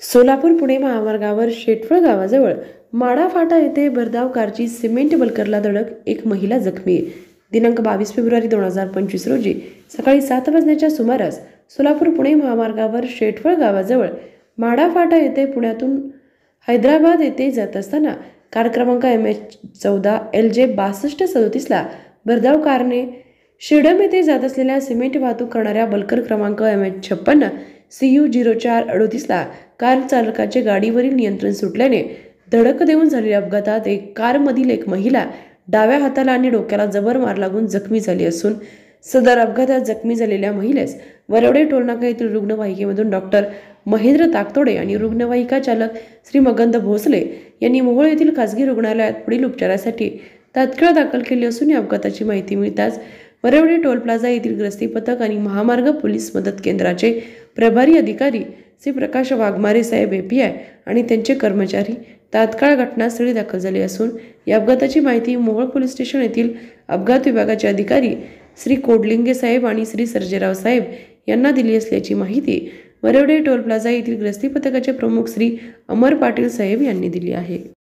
सोलापूर पुणे महामार्गावर शेटफळ गावाजवळ माडा फाटा येथे भरधाव कारची सिमेंट बल्करला धडक, एक महिला जखमी. दिनांक 22 फेब्रुवारी 2025 रोजी सकाळी 7 वाजण्याच्या सुमारास सोलापूर पुणे महामार्गावर शेटफळ गावाजवळ माडा फाटा येथे पुण्यातून हैदराबाद येथे जात असताना कार क्रमांक MH14 LJ 6237 भरधाव कारने शिरडम येथे जात असलेल्या सिमेंट वाहतूक करणाऱ्या बल्कर क्रमांक MH56 CU 0438 कार चालकाचे गाडीवरील नियंत्रण सुटल्याने धडक देऊन झालेल्या अपघातात कारमधील एक महिला डाव्या हाताला आणि डोक्याला जबर मार लागून जखमी झाली असून सदर अपघातात जखमी झालेल्या महिलेस वरवडे टोलनाका येथील रुग्णवाहिकेमधून डॉक्टर महेंद्र ताकतोडे आणि रुग्णवाहिका चालक श्री मकंद भोसले यांनी मोहोळ येथील खासगी रुग्णालयात पुढील उपचारासाठी तात्काळ दाखल केले असून या अपघाताची माहिती मिळताच वरवडे टोल प्लाझा येथील ग्रस्ती पथक आणि महामार्ग पोलीस मदत केंद्राचे प्रभारी अधिकारी श्री प्रकाश वाघमारे साहेब API आणि त्यांचे कर्मचारी तात्काळ घटनास्थळी दाखल झाले असून या अपघाताची माहिती मोहोळ पोलीस स्टेशन येथील अपघात विभागाचे अधिकारी श्री कोडलिंगे साहेब आणि श्री सर्जेराव साहेब यांना दिली असल्याची माहिती वरवडे टोल प्लाझा येथील ग्रस्ती पथकाचे प्रमुख श्री अमर पाटील साहेब यांनी दिली आहे.